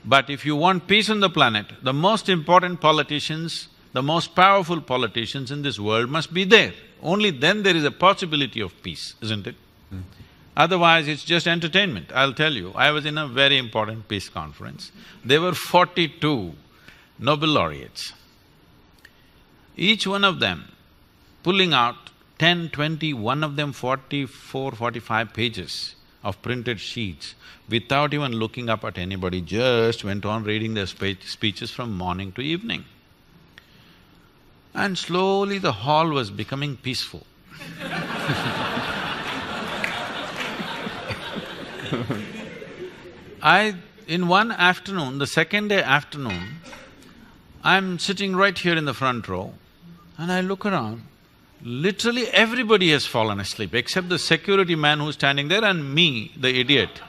But if you want peace on the planet, the most important politicians, the most powerful politicians in this world must be there. Only then there is a possibility of peace, isn't it? Otherwise, it's just entertainment. I'll tell you, I was in a very important peace conference. There were 42 Nobel laureates. Each one of them pulling out 10, 20, one of them 44, 45 pages of printed sheets without even looking up at anybody, just went on reading their speeches from morning to evening. And slowly the hall was becoming peaceful. In one afternoon, the second day afternoon, I'm sitting right here in the front row and I look around, literally everybody has fallen asleep except the security man who's standing there and me, the idiot,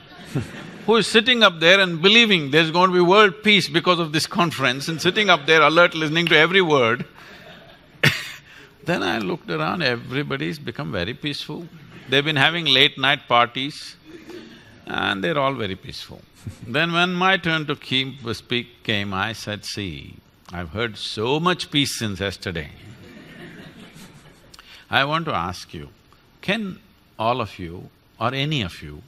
who is sitting up there and believing there's going to be world peace because of this conference and sitting up there alert, listening to every word. Then I looked around, everybody's become very peaceful. They've been having late night parties and they're all very peaceful. Then when my turn to speak came, I said, see, I've heard so much peace since yesterday. I want to ask you, can all of you or any of you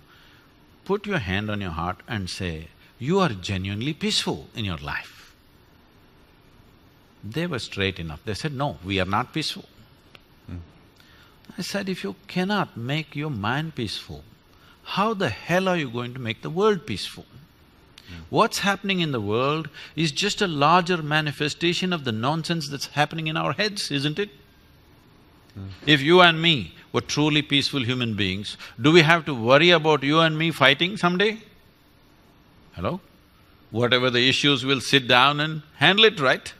put your hand on your heart and say, you are genuinely peaceful in your life? They were straight enough. They said, no, we are not peaceful. I said, if you cannot make your mind peaceful, how the hell are you going to make the world peaceful? What's happening in the world is just a larger manifestation of the nonsense that's happening in our heads, isn't it? If you and me were truly peaceful human beings, do we have to worry about you and me fighting someday? Hello? Whatever the issues, we'll sit down and handle it, right?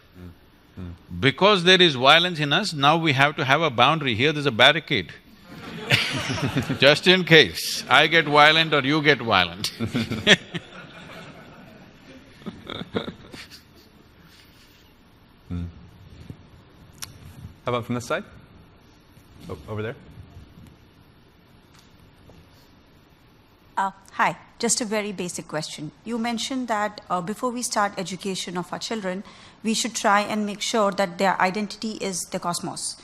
Because there is violence in us, now we have to have a boundary. Here there's a barricade. Just in case I get violent or you get violent. How about from this side? Oh, over there. Hi, just a very basic question. You mentioned that before we start education of our children, we should try and make sure that their identity is the cosmos.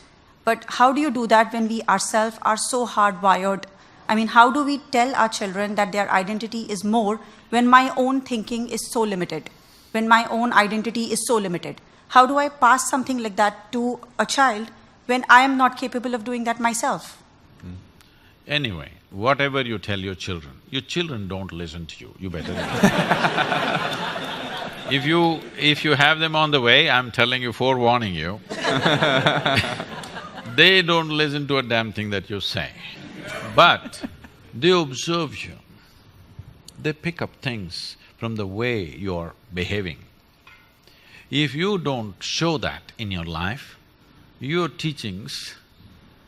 But how do you do that when we ourselves are so hardwired? I mean, how do we tell our children that their identity is more when my own thinking is so limited, when my own identity is so limited? How do I pass something like that to a child when I am not capable of doing that myself? Anyway, whatever you tell your children don't listen to you, you better If you have them on the way, I'm telling you, forewarning you, they don't listen to a damn thing that you say. But they observe you. They pick up things from the way you're behaving. If you don't show that in your life, your teachings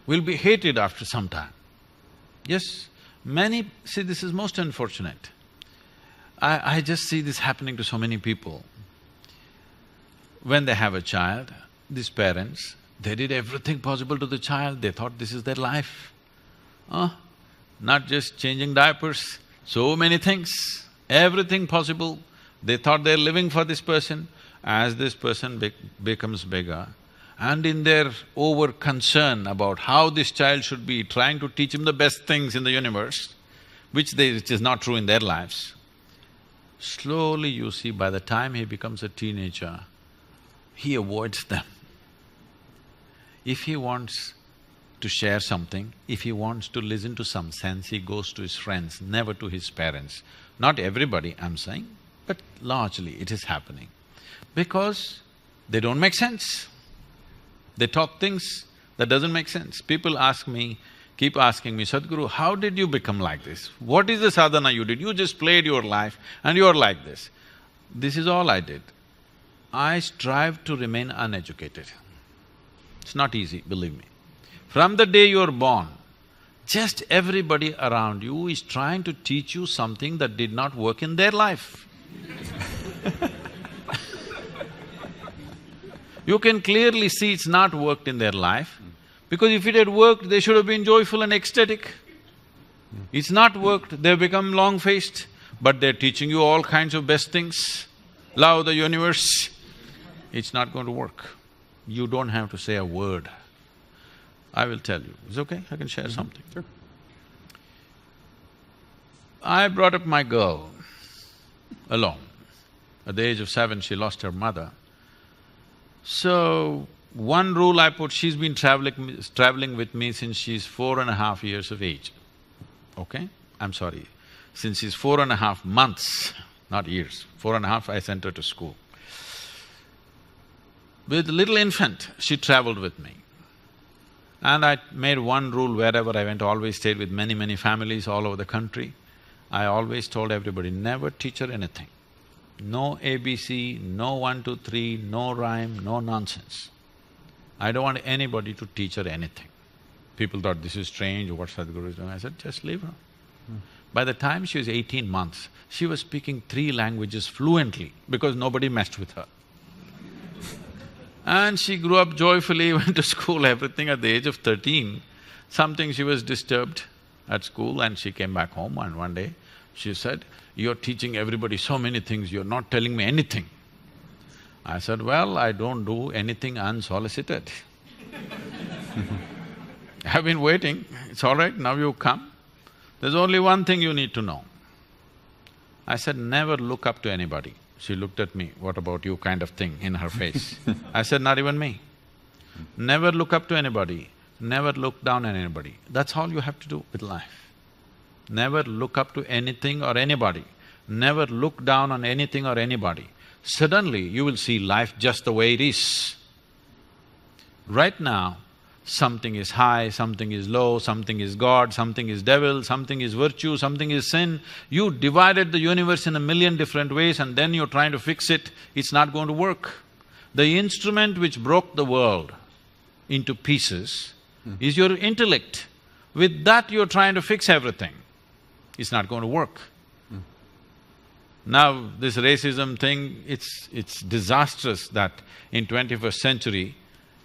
will be hated after some time. Yes, see, this is most unfortunate. I just see this happening to so many people. When they have a child, these parents, they did everything possible to the child, they thought this is their life. Not just changing diapers, so many things, everything possible. They thought they're living for this person. As this person becomes bigger, and in their over-concern about how this child should be, trying to teach him the best things in the universe, which is not true in their lives, slowly you see by the time he becomes a teenager, he avoids them. If he wants to share something, if he wants to listen to some sense, he goes to his friends, never to his parents. Not everybody, I'm saying, but largely it is happening. Because they don't make sense. They taught things that doesn't make sense. People ask me, keep asking me, Sadhguru, how did you become like this? What is the sadhana you did? You just played your life and you're like this. This is all I did. I strive to remain uneducated. It's not easy, believe me. From the day you're born, just everybody around you is trying to teach you something that did not work in their life. You can clearly see it's not worked in their life, because if it had worked, they should have been joyful and ecstatic. It's not worked, they've become long-faced, but they're teaching you all kinds of best things, love the universe. It's not going to work. You don't have to say a word. I will tell you. Is it okay? I can share something. Sure. I brought up my girl alone. At the age of 7, she lost her mother. So, one rule I put, she's been traveling with me since she's 4.5 years of age, okay? I'm sorry, since she's 4.5 months, not years. 4.5, I sent her to school. With little infant, she traveled with me. And I made one rule wherever I went, always stayed with many families all over the country. I always told everybody, never teach her anything. No ABC, no 1, 2, 3, no rhyme, no nonsense. I don't want anybody to teach her anything. People thought, this is strange, what Sadhguru is doing. I said, just leave her. By the time she was 18 months, she was speaking 3 languages fluently because nobody messed with her. And she grew up joyfully, went to school, everything. At the age of 13, something she was disturbed at school and she came back home, and one day she said, you're teaching everybody so many things, you're not telling me anything. I said, well, I don't do anything unsolicited. I've been waiting, it's all right, now you come. There's only one thing you need to know. I said, never look up to anybody. She looked at me, what about you kind of thing in her face. I said, not even me. Never look up to anybody, never look down on anybody. That's all you have to do with life. Never look up to anything or anybody, never look down on anything or anybody. Suddenly, you will see life just the way it is. Right now, something is high, something is low, something is God, something is devil, something is virtue, something is sin. You divided the universe in 1,000,000 different ways and then you're trying to fix it, it's not going to work. The instrument which broke the world into pieces is your intellect. With that you're trying to fix everything. It's not going to work. Now, this racism thing, it's disastrous that in 21st century,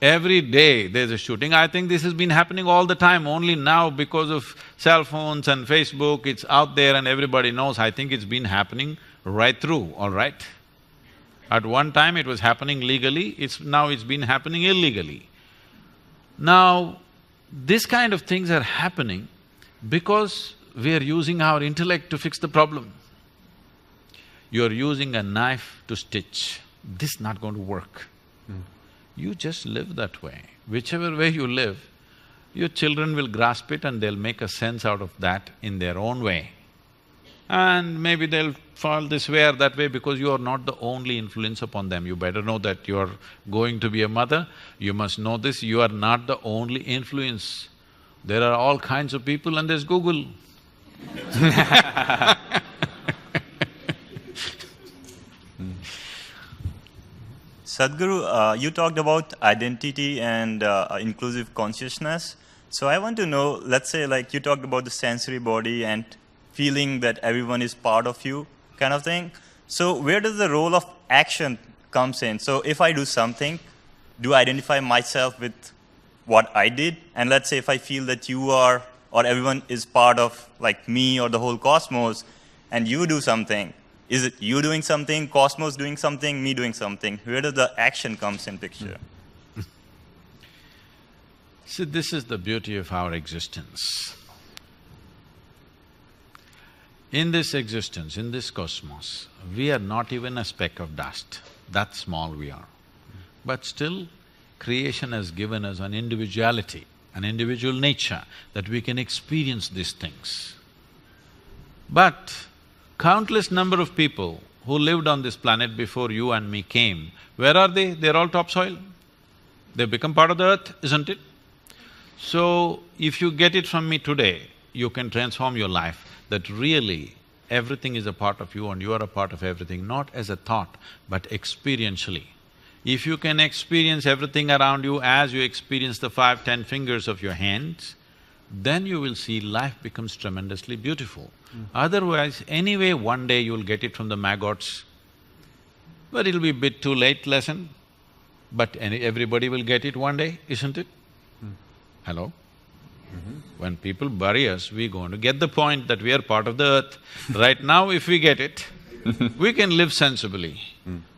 every day there's a shooting. I think this has been happening all the time, only now because of cell phones and Facebook, it's out there and everybody knows. I think it's been happening right through, all right? At one time it was happening legally, now it's been happening illegally. Now, this kind of things are happening because we are using our intellect to fix the problem. You're using a knife to stitch, this is not going to work. You just live that way. Whichever way you live, your children will grasp it and they'll make a sense out of that in their own way. And maybe they'll fall this way or that way because you are not the only influence upon them. You better know that you're going to be a mother, you must know this, you are not the only influence. There are all kinds of people and there's Google. Sadhguru, you talked about identity and inclusive consciousness. So I want to know, let's say like you talked about the sensory body and feeling that everyone is part of you kind of thing. So where does the role of action comes in? So if I do something, do I identify myself with what I did? And let's say if I feel that you are or everyone is part of like me or the whole cosmos and you do something, is it you doing something, cosmos doing something, me doing something? Where does the action comes in picture? See, this is the beauty of our existence. In this existence, in this cosmos, we are not even a speck of dust. That small we are. But still, creation has given us an individuality, an individual nature, that we can experience these things. But countless number of people who lived on this planet before you and me came, where are they? They're all topsoil. They've become part of the earth, isn't it? So, if you get it from me today, you can transform your life, that really everything is a part of you and you are a part of everything, not as a thought, but experientially. If you can experience everything around you as you experience the 5, 10 fingers of your hands, then you will see life becomes tremendously beautiful. Otherwise, anyway, one day you'll get it from the maggots, but it'll be a bit too late lesson, but everybody will get it one day, isn't it? Hello? When people bury us, we're going to get the point that we are part of the earth. Right now, if we get it, we can live sensibly.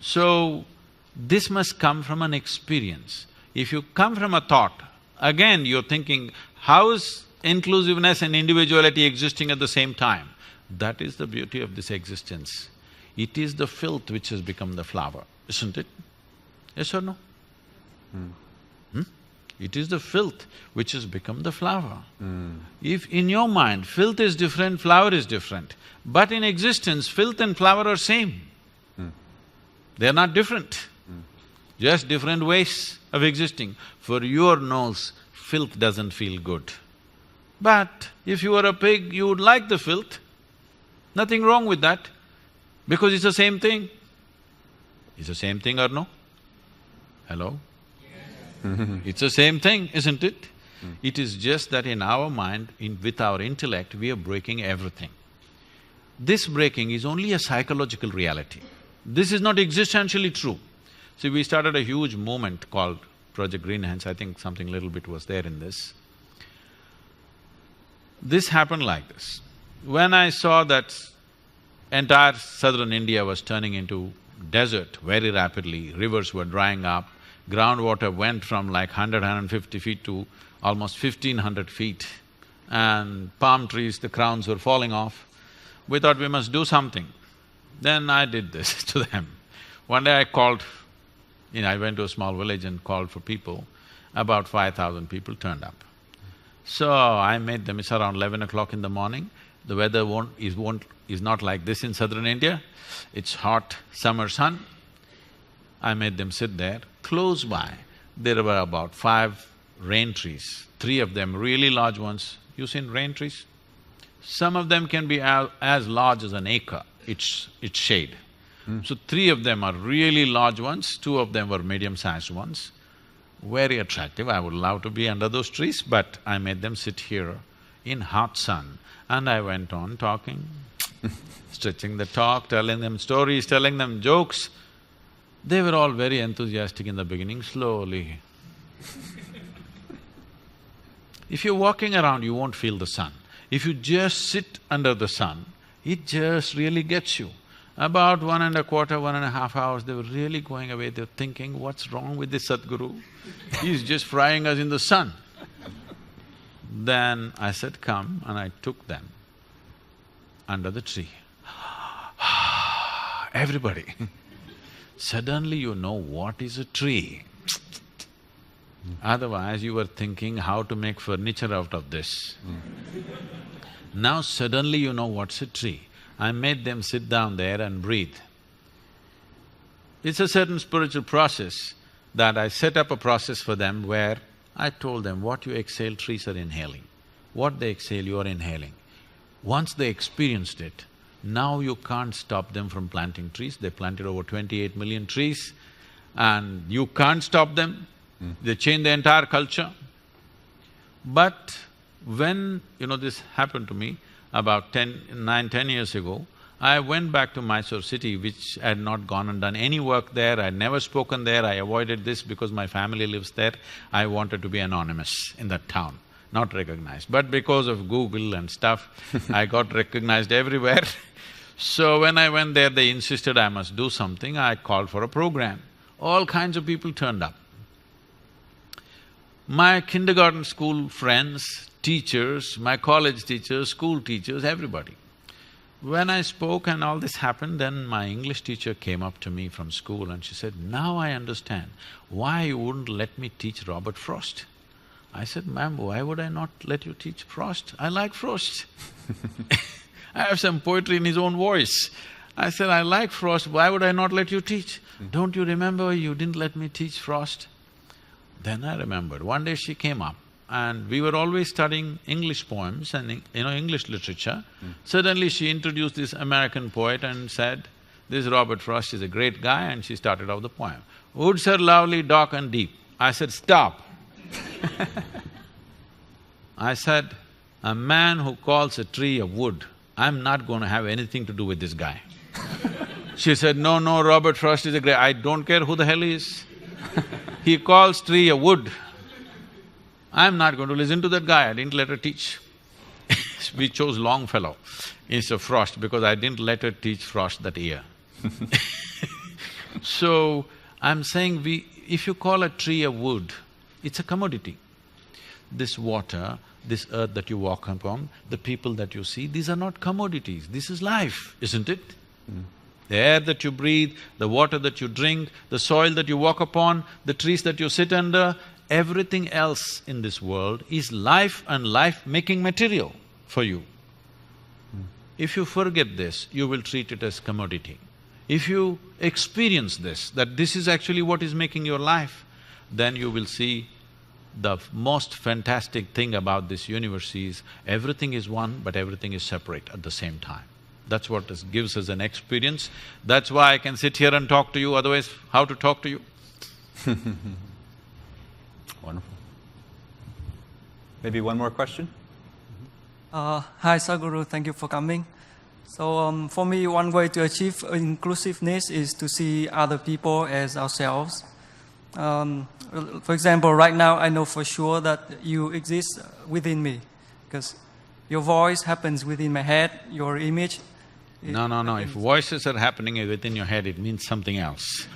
So, this must come from an experience. If you come from a thought, again you're thinking, how is inclusiveness and individuality existing at the same time? That is the beauty of this existence. It is the filth which has become the flower, isn't it? Yes or no? It is the filth which has become the flower. If in your mind filth is different, flower is different, but in existence filth and flower are same. They're not different, just different ways of existing. For your nose, filth doesn't feel good. But if you were a pig, you would like the filth. Nothing wrong with that, because it's the same thing. It's the same thing or no? Hello? It's the same thing, isn't it? It is just that in our mind, with our intellect, we are breaking everything. This breaking is only a psychological reality. This is not existentially true. See, we started a huge movement called Project Green Hands. I think something little bit was there in this. This happened like this. When I saw that entire southern India was turning into desert very rapidly, rivers were drying up, groundwater went from like 150 feet to almost 1500 feet, and palm trees, the crowns were falling off. We thought we must do something. Then I did this to them. One day I called, I went to a small village and called for people. About 5,000 people turned up. So I made them, it's around 11 o'clock in the morning. The weather is not like this in southern India. It's hot summer sun. I made them sit there. Close by, there were about 5 rain trees, 3 of them really large ones. You've seen rain trees? Some of them can be as large as an acre, its shade. So 3 of them are really large ones, 2 of them were medium-sized ones. Very attractive, I would love to be under those trees, but I made them sit here in hot sun. And I went on talking, stretching the talk, telling them stories, telling them jokes. They were all very enthusiastic in the beginning, slowly. If you're walking around, you won't feel the sun. If you just sit under the sun, it just really gets you. About 1.25, 1.5 hours, they were really going away, they were thinking, what's wrong with this Sadhguru? He's just frying us in the sun. Then I said, come, and I took them under the tree. Everybody. Suddenly you know what is a tree. Otherwise you were thinking how to make furniture out of this. Now suddenly you know what's a tree. I made them sit down there and breathe. It's a certain spiritual process that I set up a process for them where I told them, what you exhale, trees are inhaling. What they exhale, you are inhaling. Once they experienced it, now you can't stop them from planting trees. They planted over 28 million trees. and you can't stop them. They change the entire culture. But when, this happened to me about 9–10 years ago, I went back to Mysore city, which I had not gone and done any work there, I'd never spoken there, I avoided this because my family lives there. I wanted to be anonymous in that town, not recognized. But because of Google and stuff, I got recognized everywhere. So when I went there, they insisted I must do something, I called for a program. All kinds of people turned up. My kindergarten school friends, teachers, my college teachers, school teachers, everybody. When I spoke and all this happened, then my English teacher came up to me from school and she said, "Now I understand why you wouldn't let me teach Robert Frost." I said, "Ma'am, why would I not let you teach Frost? I like Frost." I have some poetry in his own voice. I said, "I like Frost, why would I not let you teach? Don't you remember you didn't let me teach Frost?" Then I remembered, one day she came up and we were always studying English poems and English literature. Suddenly she introduced this American poet and said, "This Robert Frost is a great guy," and she started off the poem. "Woods are lovely, dark and deep." I said, "Stop." I said, "A man who calls a tree a wood, I'm not going to have anything to do with this guy." She said, "No, no, Robert Frost is a great… I don't care who the hell he is. He calls tree a wood. I'm not going to listen to that guy." I didn't let her teach. We chose Longfellow instead of Frost because I didn't let her teach Frost that year. So, I'm saying if you call a tree a wood, it's a commodity. This water, this earth that you walk upon, the people that you see, these are not commodities, this is life, isn't it? The air that you breathe, the water that you drink, the soil that you walk upon, the trees that you sit under, everything else in this world is life and life-making material for you. If you forget this, you will treat it as commodity. If you experience this, that this is actually what is making your life, then you will see the most fantastic thing about this universe is everything is one, but everything is separate at the same time. That's what gives us an experience. That's why I can sit here and talk to you, otherwise how to talk to you? Wonderful. Maybe one more question? Hi Sadhguru, thank you for coming. So for me, one way to achieve inclusiveness is to see other people as ourselves. For example, right now I know for sure that you exist within me because your voice happens within my head, your image… No. If voices are happening within your head, it means something else.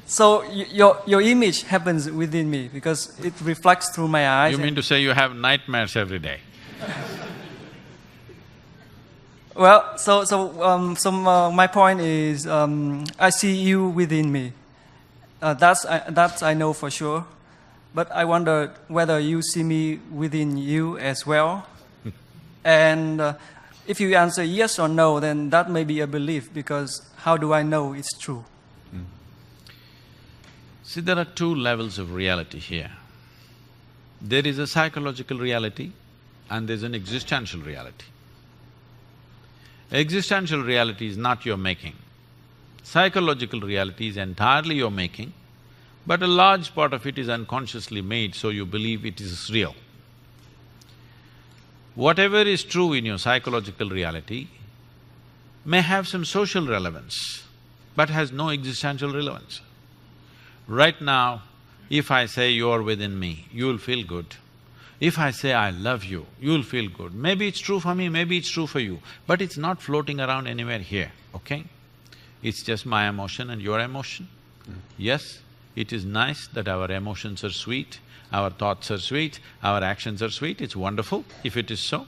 So your image happens within me because it reflects through my eyes. You mean to say you have nightmares every day? Well, so my point is, I see you within me. That's I know for sure. But I wonder whether you see me within you as well. And if you answer yes or no, then that may be a belief, because how do I know it's true? See, there are two levels of reality here. There is a psychological reality and there's an existential reality. Existential reality is not your making. Psychological reality is entirely your making, but a large part of it is unconsciously made, so you believe it is real. Whatever is true in your psychological reality may have some social relevance, but has no existential relevance. Right now, if I say you're within me, you'll feel good. If I say I love you, you'll feel good. Maybe it's true for me, maybe it's true for you, but it's not floating around anywhere here, okay? It's just my emotion and your emotion. Yes, it is nice that our emotions are sweet, our thoughts are sweet, our actions are sweet, it's wonderful if it is so.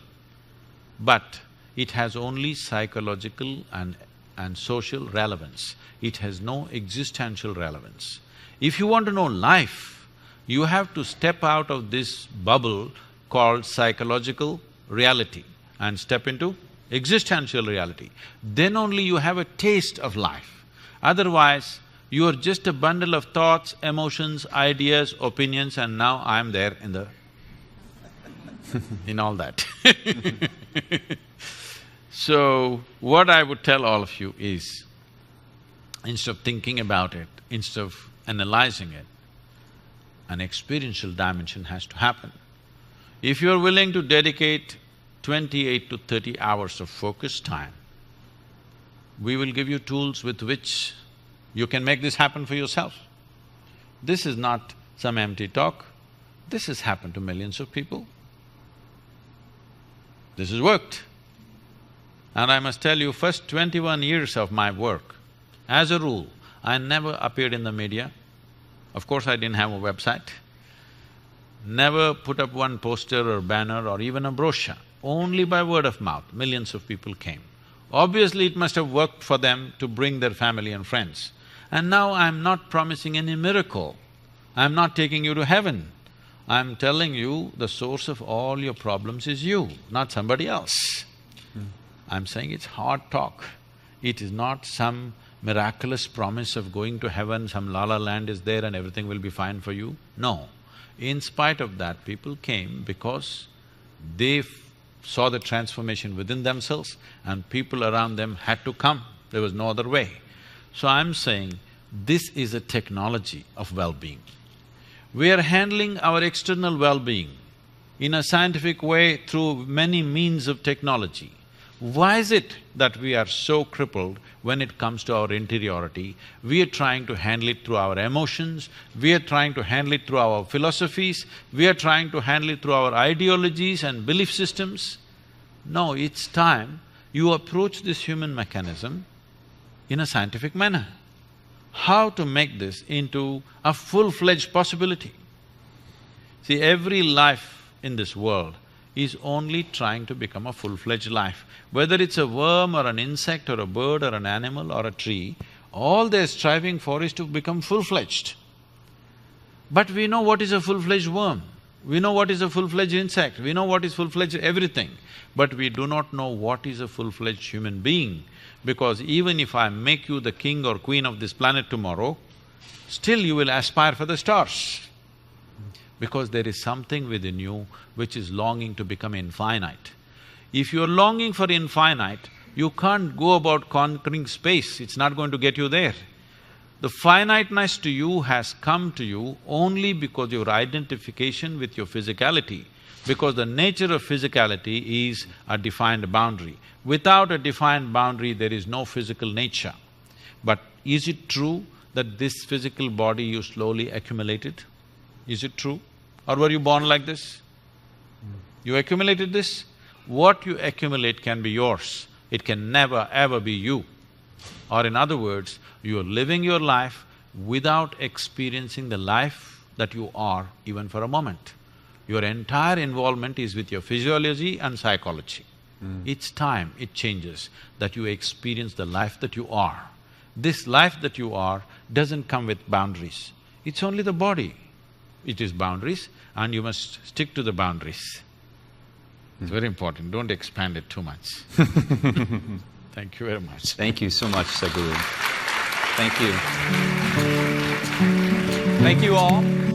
But it has only psychological and social relevance. It has no existential relevance. If you want to know life, you have to step out of this bubble called psychological reality and step into existential reality. Then only you have a taste of life. Otherwise, you are just a bundle of thoughts, emotions, ideas, opinions, and now I'm there in the… in all that. So, what I would tell all of you is, instead of thinking about it, instead of analyzing it, an experiential dimension has to happen. If you're willing to dedicate 28 to 30 hours of focused time, we will give you tools with which you can make this happen for yourself. This is not some empty talk, this has happened to millions of people. This has worked. And I must tell you, first 21 years of my work, as a rule, I never appeared in the media. Of course, I didn't have a website. Never put up one poster or banner or even a brochure. Only by word of mouth, millions of people came. Obviously, it must have worked for them to bring their family and friends. And now I'm not promising any miracle. I'm not taking you to heaven. I'm telling you the source of all your problems is you, not somebody else. I'm saying it's hard talk. It is not some miraculous promise of going to heaven, some la-la land is there and everything will be fine for you. No. In spite of that, people came because they saw the transformation within themselves and people around them had to come. There was no other way. So I'm saying, this is a technology of well-being. We are handling our external well-being in a scientific way through many means of technology. Why is it that we are so crippled when it comes to our interiority? We are trying to handle it through our emotions, we are trying to handle it through our philosophies, we are trying to handle it through our ideologies and belief systems. No, it's time you approach this human mechanism in a scientific manner. How to make this into a full-fledged possibility? See, every life in this world is only trying to become a full-fledged life. Whether it's a worm or an insect or a bird or an animal or a tree, all they're striving for is to become full-fledged. But we know what is a full-fledged worm, we know what is a full-fledged insect, we know what is full-fledged everything, but we do not know what is a full-fledged human being. Because even if I make you the king or queen of this planet tomorrow, still you will aspire for the stars. Because there is something within you which is longing to become infinite. If you're longing for infinite, you can't go about conquering space, it's not going to get you there. The finiteness to you has come to you only because your identification with your physicality, because the nature of physicality is a defined boundary. Without a defined boundary, there is no physical nature. But is it true that this physical body you slowly accumulated? Is it true? Or were you born like this? You accumulated this? What you accumulate can be yours, it can never ever be you. Or in other words, you are living your life without experiencing the life that you are even for a moment. Your entire involvement is with your physiology and psychology. It's time it changes that you experience the life that you are. This life that you are doesn't come with boundaries, it's only the body. It is boundaries and you must stick to the boundaries. It's very important, don't expand it too much. Thank you very much. Thank you so much, Sadhguru. Thank you. Thank you all.